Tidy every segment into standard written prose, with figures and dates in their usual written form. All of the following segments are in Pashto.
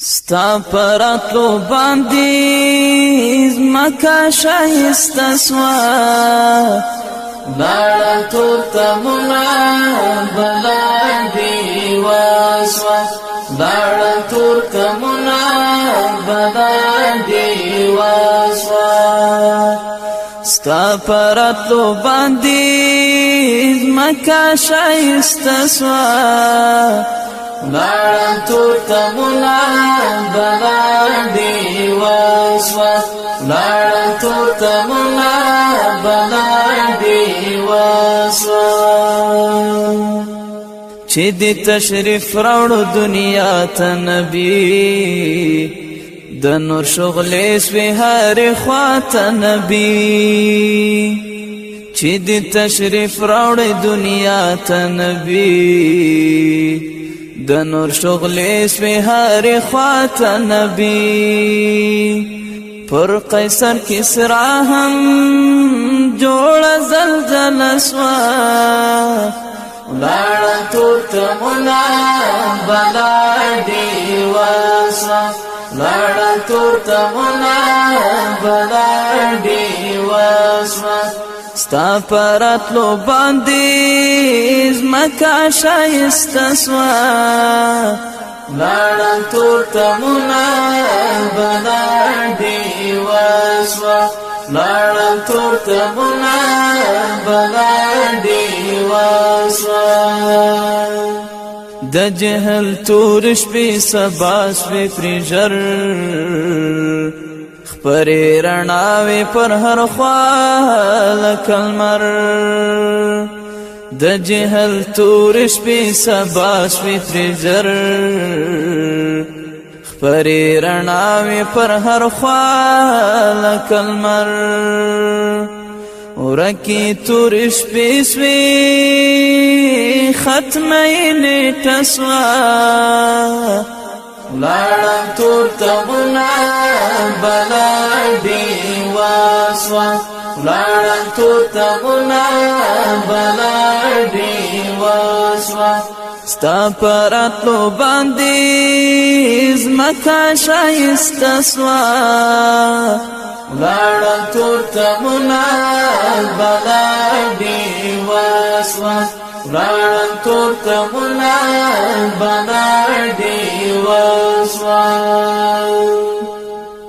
ستا پراتلو باندې زمکا شایسته سوا لاړه تور تمنا بلاندې واسوا لاړه تور تمنا بلاندې واسوا ستا پراتلو باندې زمکا شایسته سوا لاړه تور تمنا بلاندې واسوا لاړه تور تمنا بلاندې واسوا چې دې تشریف راوړو دنیا ته نبی د نور شغلې سوې هر خواته نبی چې دې تشریف راوړې دنیا ته نبی د نور شغلې سوې هر خواته نبی پر قیصر کسرا هم جوړ زلزله سوا لاړه تور تمنا بلاندې واسوا لاړه تور تمنا بلاندې واسوا ستا پراتلو باندې زمکا شایسته سوا لاړه تور تمنا بلاندې واسوا لاړه تور تمنا بلاندې واسوا د جهل تور شپې سبا شپې پرژر خپرې رڼاوې پر هر خوا لکه لمر د جهل تور شپې سبا شپې پرژر خپرې رڼاوې پر هر خوا لکه لمر ورکی تور شپې سوې ختمې نیټه سوا لاړه تور تمنا بلاندې واسوا لاړه تور تمنا بلاندې واسوا ستا پراتلو باندې زمکا شایسته سوا لاړه تور تمنا بلاندې واسوا لاړه تور تمنا بلاندې واسوا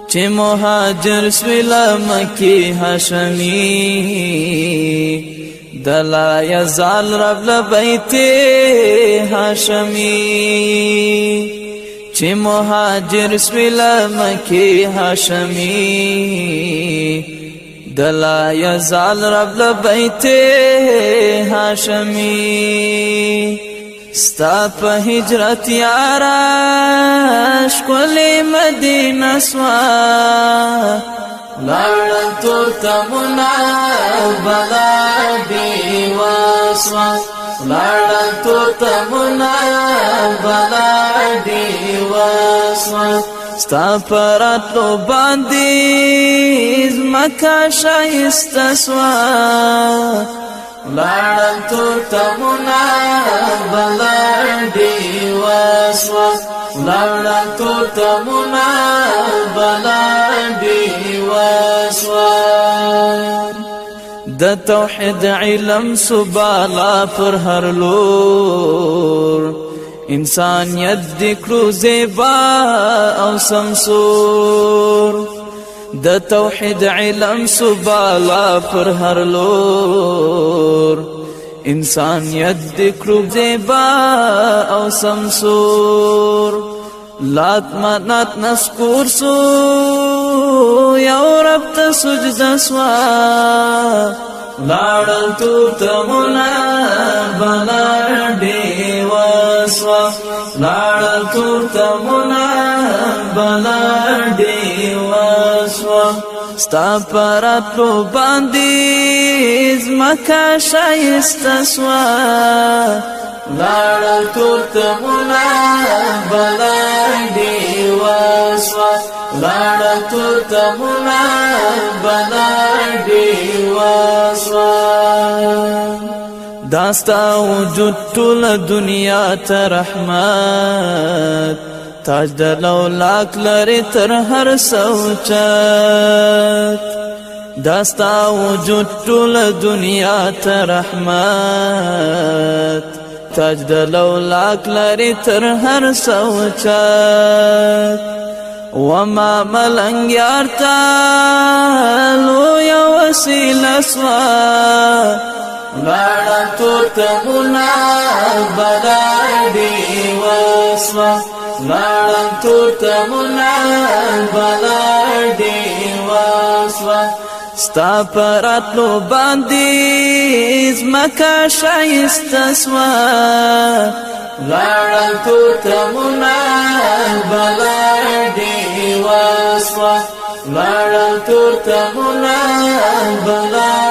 چې مهاجر سویلا مکی هاشمی دلا یزال رب لبیت هاشمی چې مهاجر سویلا مکی هاشمی دلا یزال رب لبیت هاشمی ستا په هجرت یارا ښکلې مدینه سوا لاړه تور تمنا بلاندې واسوا لاړه تور تمنا بلاندې واسوا ستا پراتلو باندې زمکا شایسته سوا لاړه تور تمنا بلاندې واسوا لاړه تور تمنا بلاندې واسوا د توحید علم سبالا پر هر لور انسانیت دکړو زیبا او سمسور د توحید علم سبالا پر هر لور انسانیت دکړو زیبا او سمسور لات منات نسکور سو یو رب ته سجده سوا لاړه تور تمنا بلاندې واسوا لاړه تور تمنا بلاندې واسوا ستا پراتلو باندې زمکا شایسته سوا لاړه تور تمنا بلاندې واسوا لاړه تور تمنا بلاندې واسوا داستا وجود ټول دنیا ته رحمت تاج د لولاک لري تر هر سوچت داستا وجود ټول دنیا ته رحمت تاج د لولاک لري تر هر سوچت وما ملنګ یار تا لویا وسیله سوا لاړه تورتمونه بلاډي وسوه لاړه تورتمونه بلاډي وسوه ستا پر راتلو باندې ځمکه ښایسته سوه لاړه تورتمونه بلاډي وسوه لاړه تورتمونه بلاډي